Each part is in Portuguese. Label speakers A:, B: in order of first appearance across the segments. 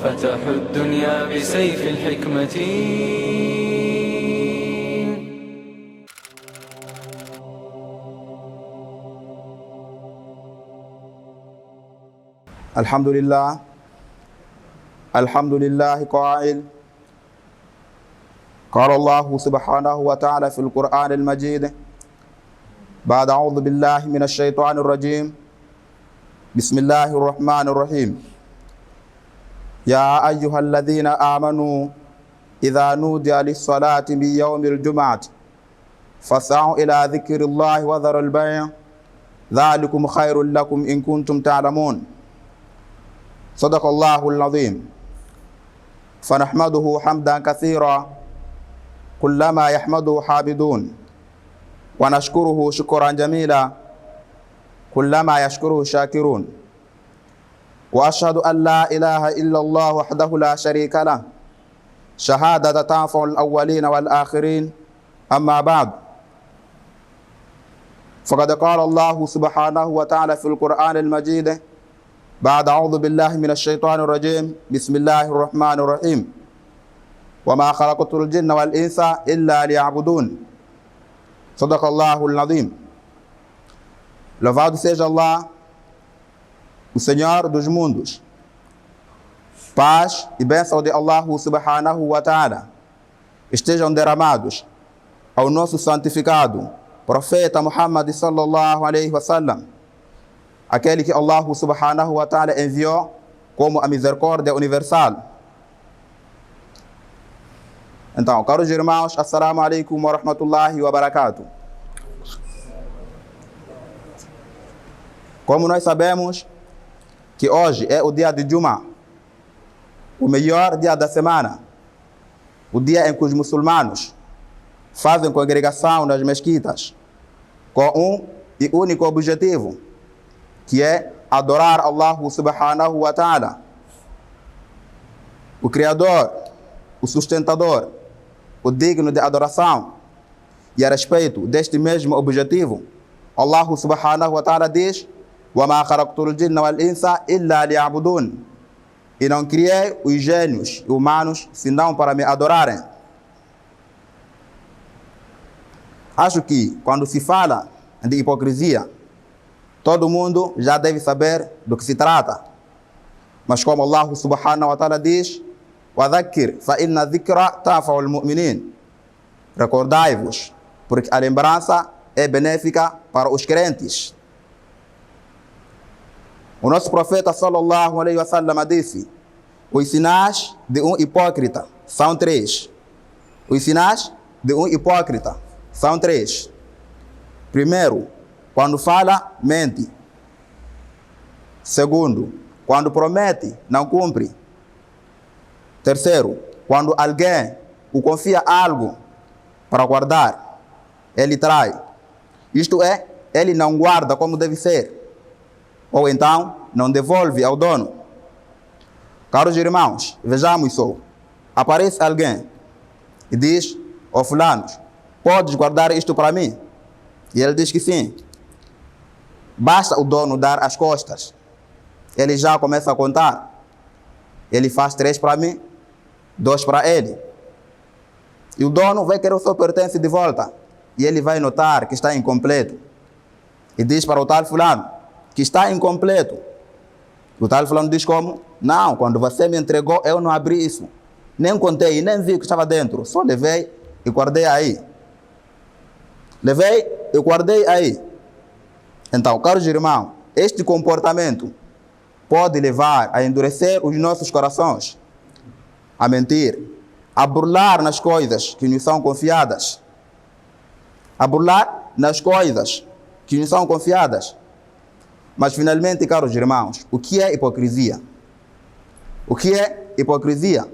A: فتحوا الدنيا بسيف الحكمة.
B: الحمد لله قائل قال الله سبحانه وتعالى في القرآن المجيد بعد أعوذ بالله من الشيطان الرجيم بسم الله الرحمن الرحيم يا أيها الذين آمنوا إذا نودي للصلاة من يوم الجمعة فاسعوا إلى ذكر الله وذروا البيع ذلكم خير لكم إن كنتم تعلمون صدق الله العظيم فنحمده حمدا كثيرا كلما يحمده حامدون ونشكره شكرا جميلا كلما يشكره شاكرون وأشهد أن لا إله إلا الله وحده لا شريك له شهادة تنفع الأولين والآخرين أما بعد فقد قال الله سبحانه وتعالى في القرآن المجيد بعد أعوذ بالله من الشيطان الرجيم بسم الله الرحمن الرحيم وما خلقت الجن والإنس إلا ليعبدون صدق الله العظيم. Louvado seja Allah, o Senhor dos mundos. Paz e bênção de Allah subhanahu wa ta'ala estejam derramados ao nosso santificado profeta Muhammad sallallahu alaihi wasallam, aquele que Allah subhanahu wa ta'ala enviou como a misericórdia universal. Então, caros irmãos, assalamu alaikum wa rahmatullahi wa barakatuh. Como nós sabemos que hoje é o dia de Juma, o melhor dia da semana, o dia em que os muçulmanos fazem congregação nas mesquitas com um e único objetivo, que é adorar Allah subhanahu wa ta'ala, o Criador, o sustentador, o digno de adoração. E a respeito deste mesmo objetivo, Allah subhanahu wa ta'ala diz: وَمَا خَلَقْتُ الْجِنَّ وَالْإِنسَ إِلَّا لِيَعْبُدُونَ. E não criei os gênios e humanos senão para me adorarem. Acho que quando se fala de hipocrisia, todo mundo já deve saber do que se trata. Mas como Allah subhanahu wa ta'ala diz: وَذَكِّرْ فَإِنَّ الذِّكْرَ تَنفَعُ الْمُؤْمِنِينَ. Recordai-vos, porque a lembrança é benéfica para os crentes. O nosso profeta sallallahu alaihi wasallam disse: os sinais de um hipócrita são três. Os sinais de um hipócrita são três. Primeiro, quando fala, mente. Segundo, quando promete, não cumpre. Terceiro, quando alguém o confia algo para guardar, ele trai. Isto é, ele não guarda como deve ser, ou então não devolve ao dono. Caros irmãos, vejamos só. Aparece alguém e diz: ó fulano, podes guardar isto para mim? E ele diz que sim. Basta o dono dar as costas, ele já começa a contar. Ele faz 3 para mim, 2 para ele. E o dono vai querer o seu pertence de volta. E ele vai notar que está incompleto. E diz para o tal fulano que está incompleto. O tal fulano diz como: não, quando você me entregou, eu não abri isso. Nem contei, nem vi o que estava dentro. Só levei e guardei aí. Levei e guardei aí. Então, caros irmãos, este comportamento pode levar a endurecer os nossos corações, a mentir, a burlar nas coisas que nos são confiadas. A burlar nas coisas que nos são confiadas. Mas finalmente, caros irmãos, o que é hipocrisia? O que é hipocrisia?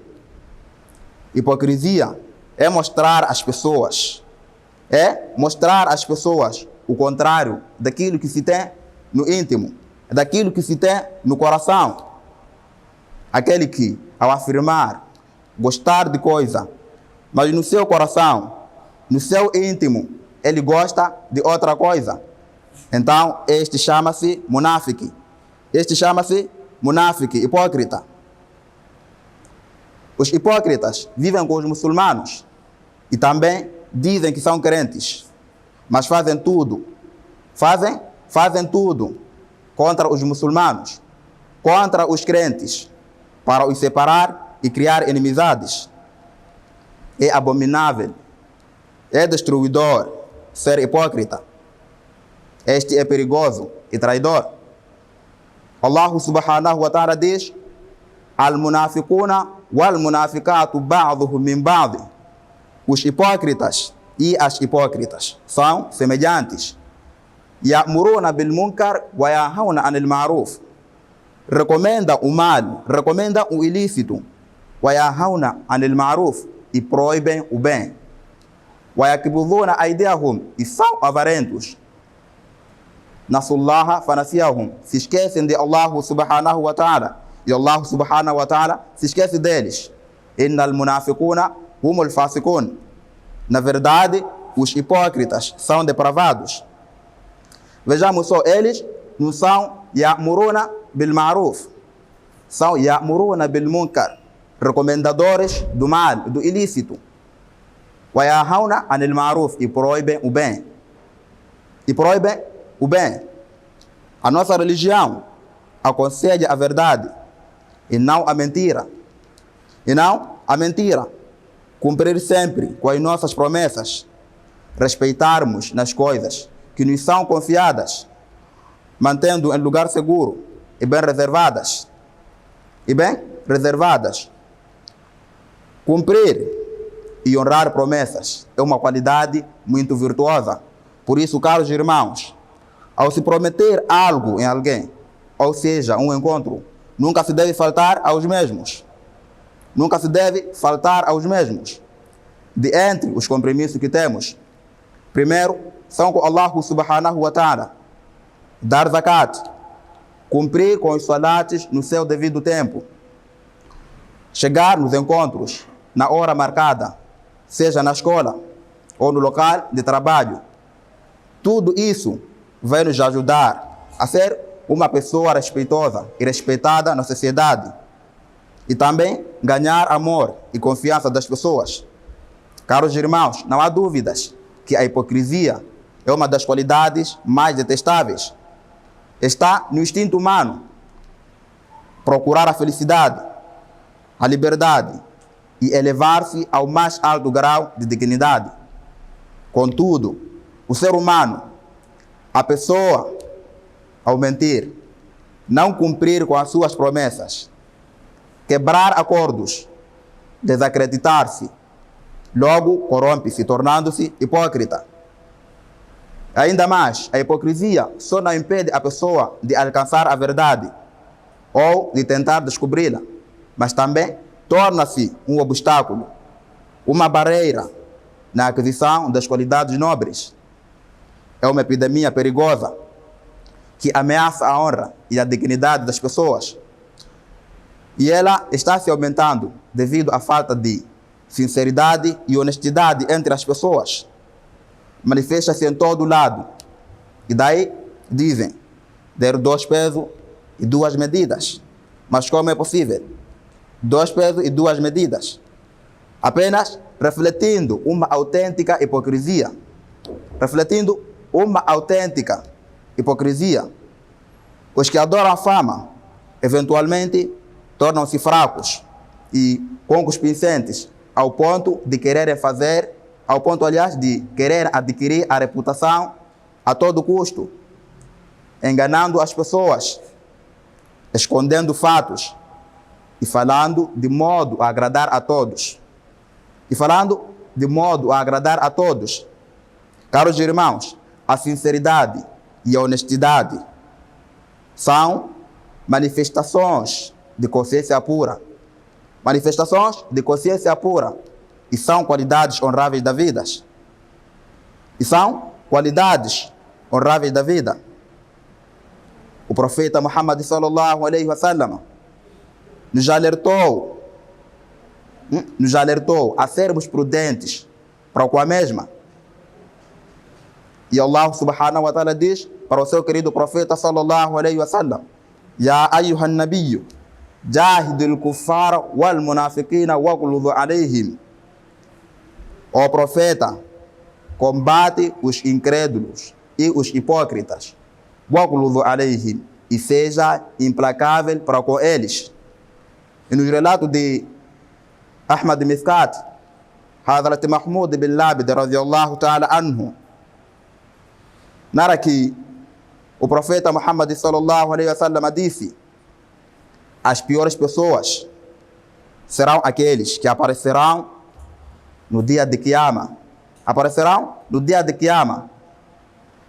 B: Hipocrisia é mostrar às pessoas, o contrário daquilo que se tem no íntimo, daquilo que se tem no coração. Aquele que, ao afirmar gostar de coisa, mas no seu coração, no seu íntimo, ele gosta de outra coisa, então este chama-se munáfique. Este chama-se munáfique, hipócrita. Os hipócritas vivem com os muçulmanos e também dizem que são crentes, mas fazem tudo contra os muçulmanos, contra os crentes, para os separar e criar inimizades. É abominável, é destruidor ser hipócrita. Este é perigoso e traidor. Allah subhanahu wa ta'ala diz: Al-munafiquna wal-munafiqatu ba'duhum min ba'd. Os hipócritas e as hipócritas são semelhantes. Ya'muruna bil munkar wa yanhauna 'anil ma'ruf. Recomenda o mal, recomenda o ilícito. Wa yanhauna 'anil ma'ruf, e proíbem o bem. Wa yakbuduna aydiyahum, e são avarentos. Nasullaha fanasiyahum, se esquecem de Allah subhanahu wa ta'ala, e Allah subhanahu wa ta'ala se esquece deles. Innal munafiquna humul fasiqun. Na verdade, os hipócritas são depravados. Vejamos só, eles não são ya'muruna bil ma'ruf, são ya'muruna bil munkar, recomendadores do mal, do ilícito. Wa yanhauna 'anil ma'ruf, e proíbem o bem. E proíbem o bem. A nossa religião aconselha a verdade e não a mentira. E não a mentira. Cumprir sempre com as nossas promessas. Respeitarmos nas coisas que nos são confiadas, mantendo em lugar seguro e bem reservadas. E bem reservadas. Cumprir e honrar promessas é uma qualidade muito virtuosa. Por isso, caros irmãos, ao se prometer algo em alguém, ou seja, um encontro, nunca se deve faltar aos mesmos. Nunca se deve faltar aos mesmos. De entre os compromissos que temos, primeiro, são com Allah subhanahu wa ta'ala. Dar zakat, cumprir com os salates no seu devido tempo. Chegar nos encontros na hora marcada, seja na escola ou no local de trabalho. Tudo isso vai nos ajudar a ser uma pessoa respeitosa e respeitada na sociedade. E também ganhar amor e confiança das pessoas. Caros irmãos, não há dúvidas que a hipocrisia é uma das qualidades mais detestáveis. Está no instinto humano procurar a felicidade, a liberdade e elevar-se ao mais alto grau de dignidade. Contudo, o ser humano, a pessoa, ao mentir, não cumprir com as suas promessas, quebrar acordos, desacreditar-se, logo corrompe-se, tornando-se hipócrita. Ainda mais, a hipocrisia só não impede a pessoa de alcançar a verdade ou de tentar descobri-la, mas também torna-se um obstáculo, uma barreira na aquisição das qualidades nobres. É uma epidemia perigosa que ameaça a honra e a dignidade das pessoas. E ela está se aumentando devido à falta de sinceridade e honestidade entre as pessoas. Manifesta-se em todo lado. E daí dizem, der 2 pesos e 2 medidas. Mas como é possível? 2 pesos e 2 medidas. Apenas refletindo uma autêntica hipocrisia. Refletindo uma autêntica hipocrisia. Os que adoram a fama, eventualmente, tornam-se fracos e concupiscentes, ao ponto de quererem fazer, ao ponto, aliás, de querer adquirir a reputação a todo custo, enganando as pessoas, escondendo fatos e falando de modo a agradar a todos. E falando de modo a agradar a todos. Caros irmãos, a sinceridade e a honestidade são manifestações de consciência pura. Manifestações de consciência pura. E são qualidades honráveis da vida. E são qualidades honráveis da vida. O profeta Muhammad sallallahu alaihi wasallam nos alertou a sermos prudentes para com a mesma. E Allah subhanahu wa ta'ala diz para o seu querido profeta sallallahu alaihi wasallam: Ya ayyuhan nabiyyu jahidul kuffara wal munafiqina waghludhu alayhim. O profeta, combate os incrédulos e os hipócritas, waghludhu alayhim, e seja implacável para com eles. E nos relatos de Ahmad Mithqat, Hadrat Mahmud bin Labid radiyallahu ta'ala anhu, narra que o profeta Muhammad sallallahu alaihi wasallam disse: as piores pessoas serão aqueles que aparecerão no dia de Qiyama. Aparecerão no dia de Qiyama.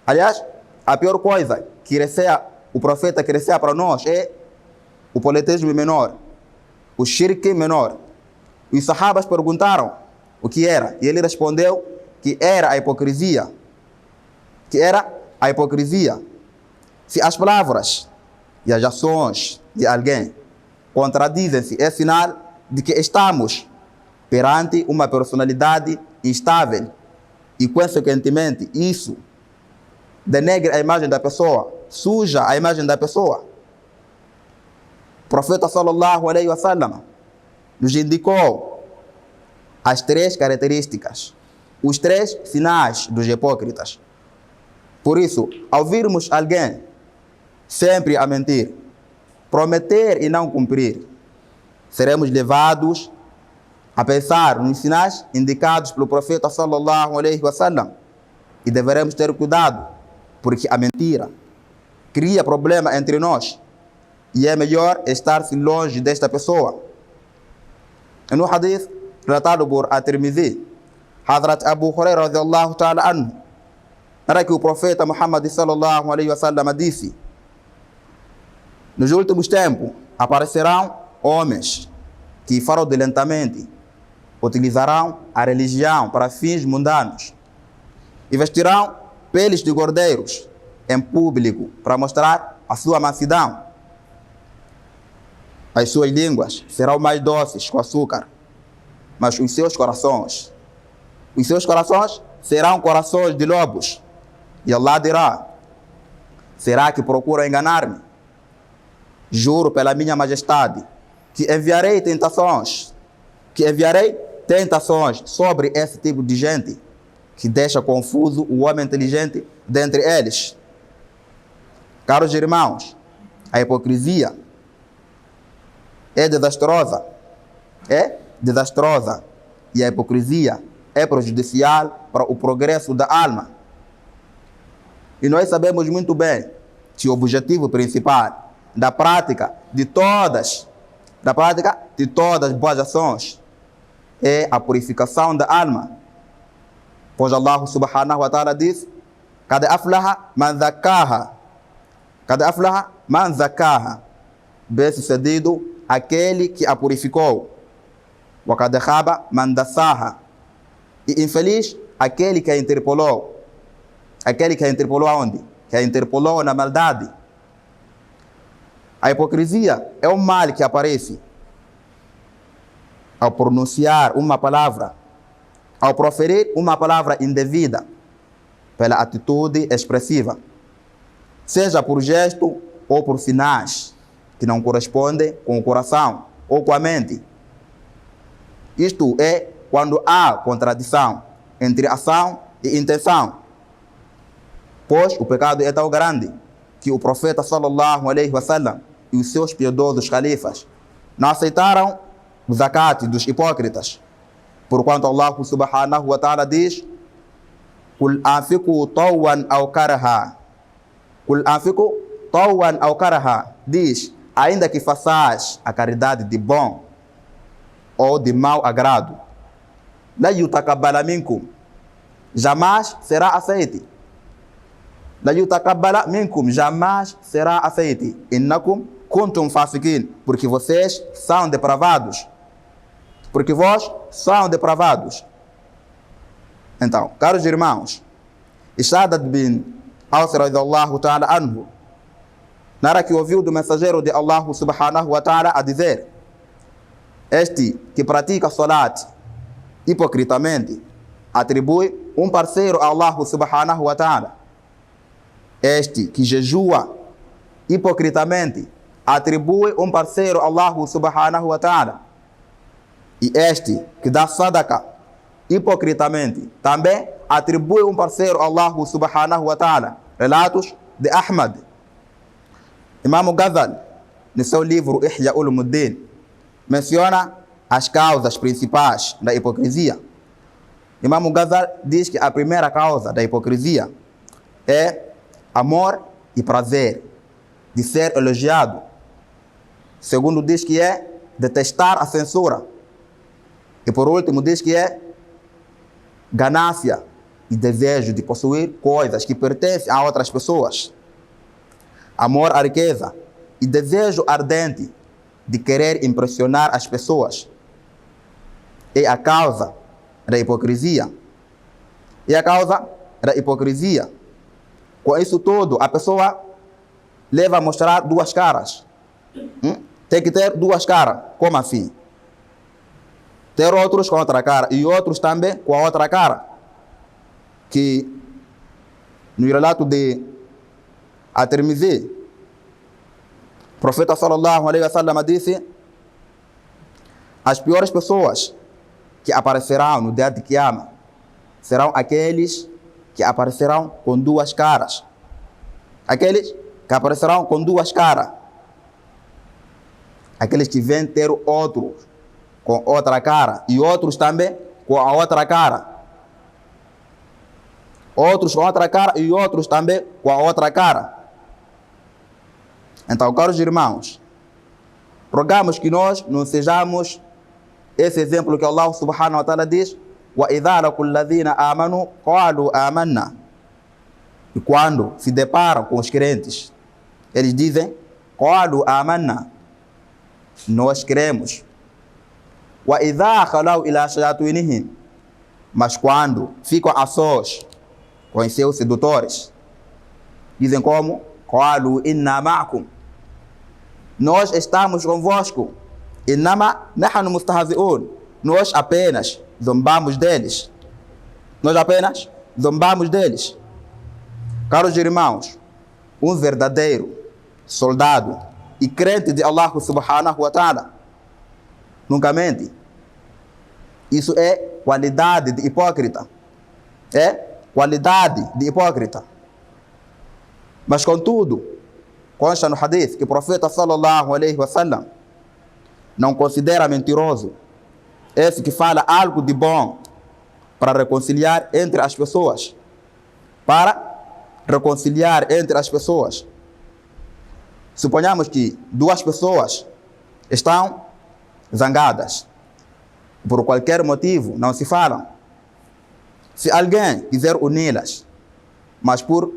B: Aliás, a pior coisa que o profeta crescia para nós é o politismo menor, o shirk menor. Os sahabas perguntaram o que era, e ele respondeu que era a hipocrisia. Que era a hipocrisia. Se as palavras e as ações de alguém contradizem-se, é sinal de que estamos perante uma personalidade instável e, consequentemente, isso denegra a imagem da pessoa, suja a imagem da pessoa. O profeta sallallahu alaihi wasallam nos indicou as 3 características, os 3 sinais dos hipócritas. Por isso, ao virmos alguém sempre a mentir, prometer e não cumprir, seremos levados a pensar nos sinais indicados pelo profeta sallallahu alaihi wasallam e deveremos ter cuidado, porque a mentira cria problema entre nós e é melhor estar-se longe desta pessoa. E no hadith relatado por At-Tirmidhi, Hadrat Abu Hurairah radiyallahu ta'ala anhu, era que o profeta Muhammad sallallahu alaihi wasallam disse: nos últimos tempos aparecerão homens que fraudulentamente utilizarão a religião para fins mundanos e vestirão peles de cordeiros em público para mostrar a sua mansidão. As suas línguas serão mais doces com açúcar, mas os seus corações serão corações de lobos. E Allah dirá: será que procuram enganar-me? Juro pela minha majestade que enviarei tentações sobre esse tipo de gente que deixa confuso o homem inteligente dentre eles. Caros irmãos, a hipocrisia é desastrosa, e a hipocrisia é prejudicial para o progresso da alma. E nós sabemos muito bem que o objetivo principal da prática de todas as boas ações é a purificação da alma. Pois Allah subhanahu wa ta'ala diz: Qad aflaha man zakkaha, bem-sucedido aquele que a purificou. Wa qad khaba man dassaha, e infeliz aquele que a interpolou. Aquele que a interpolou aonde? Que a interpolou na maldade. A hipocrisia é um mal que aparece ao pronunciar uma palavra, ao proferir uma palavra indevida, pela atitude expressiva, seja por gesto ou por sinais que não correspondem com o coração ou com a mente. Isto é quando há contradição entre ação e intenção. Pois o pecado é tão grande que o profeta sallallahu alaihi wasallam e os seus piedosos califas não aceitaram o zakat dos hipócritas, porquanto Allah subhanahu wa ta'ala diz: Qul anfiqu tawan aw karaha. Qul anfiqu tawan aw karaha, diz: ainda que façais a caridade de bom ou de mau agrado, la yutakabbala minkum, jamais será aceite. La yutakabbala minkum, jamais será aceite. Innakum kuntum fasikin, porque vocês são depravados. Porque vós são depravados. Então, caros irmãos, Shaddad bin Aws radiyallahu ta'ala anhu narra que ouviu do mensageiro de Allah subhanahu wa ta'ala a dizer: este que pratica salat hipocritamente atribui um parceiro a Allah subhanahu wa ta'ala. Este que jejua hipocritamente atribui um parceiro a Allah subhanahu wa ta'ala, e este que dá sadaqa hipocritamente também atribui um parceiro a Allah subhanahu wa ta'ala. Relatos de Ahmad. Imam Ghazali, no seu livro Ihya Ulumuddin, menciona as causas principais da hipocrisia. Imam Ghazali diz que a primeira causa da hipocrisia é amor e prazer de ser elogiado. Segundo, diz que é detestar a censura. E por último, diz que é ganância e desejo de possuir coisas que pertencem a outras pessoas. Amor à riqueza e desejo ardente de querer impressionar as pessoas é a causa da hipocrisia. E a causa da hipocrisia. Com isso tudo, a pessoa leva a mostrar duas caras. Tem que ter duas caras. Como assim? Ter outros com outra cara e outros também com a outra cara. Que no relato de At-Tirmidhi, o profeta sallallahu alaihi wasallam disse: as piores pessoas que aparecerão no dia de Qiyamah serão aqueles que aparecerão com duas caras. Aqueles que aparecerão com duas caras. Aqueles que vêm ter outros com outra cara e outros também com a outra cara. Outros com outra cara e outros também com a outra cara. Então, caros irmãos, rogamos que nós não sejamos esse exemplo que Allah subhanahu wa ta'ala diz: وَإِذَا لَقُوا الَّذِينَ آمَنُوا قَالُوا آمَنَّا. E quando se deparam com os crentes, eles dizem: قَالُوا آمَنَّا, nós cremos. وَإِذَا خَلَوْا إِلَى شَيَاطِينِهِمْ, mas quando ficam a sós com os seus sedutores, dizem como: قَالُوا إِنَّا مَعَكُمْ, nós estamos convosco. إِنَّمَا نَحْنُ مُسْتَهْزِئُونَ, nós apenas zombamos deles. Nós apenas zombamos deles. Caros irmãos, um verdadeiro soldado e crente de Allah subhanahu wa ta'ala nunca mente. Isso é qualidade de hipócrita. É qualidade de hipócrita. Mas contudo, consta no hadith que o profeta sallallahu alaihi wasallam não considera mentiroso esse que fala algo de bom para reconciliar entre as pessoas. Para reconciliar entre as pessoas. Suponhamos que duas pessoas estão zangadas. Por qualquer motivo, não se falam. Se alguém quiser uni-las, mas por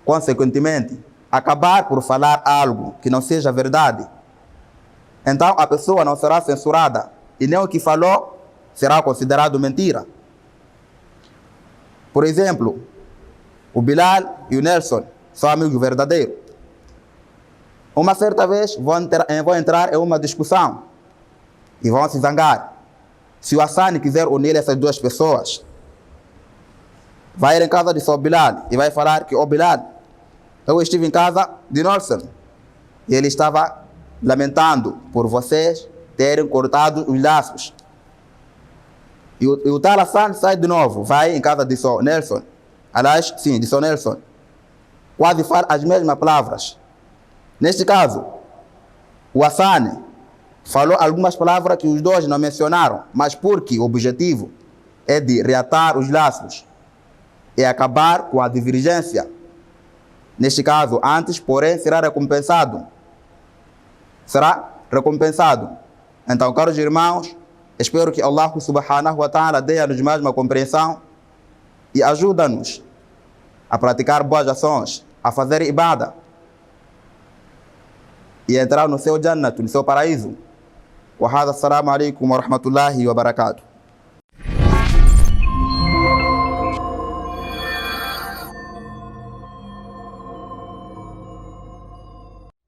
B: consequentemente acabar por falar algo que não seja verdade, então a pessoa não será censurada e nem o que falou será considerado mentira. Por exemplo, o Bilal e o Nelson são amigos verdadeiros. Uma certa vez vão entrar em uma discussão e vão se zangar. Se o Hassan quiser unir essas duas pessoas, vai ir em casa de seu Bilal e vai falar que: Bilal, eu estive em casa de Nelson e ele estava lamentando por vocês terem cortado os laços. E o tal Hassan sai de novo, vai em casa de seu Nelson. Aliás, sim, de seu Nelson. Quase fala as mesmas palavras. Neste caso, o Hassan falou algumas palavras que os dois não mencionaram, mas porque o objetivo é de reatar os laços e acabar com a divergência. Neste caso, antes, porém, será recompensado. Será recompensado. Então, caros irmãos, espero que Allah subhanahu wa ta'ala dê-nos mais uma compreensão e ajuda-nos a praticar boas ações, a fazer ibada e entrar no seu Jannat, no seu paraíso. Wa hadha, assalamu alaikum wa rahmatullahi wa barakatuh.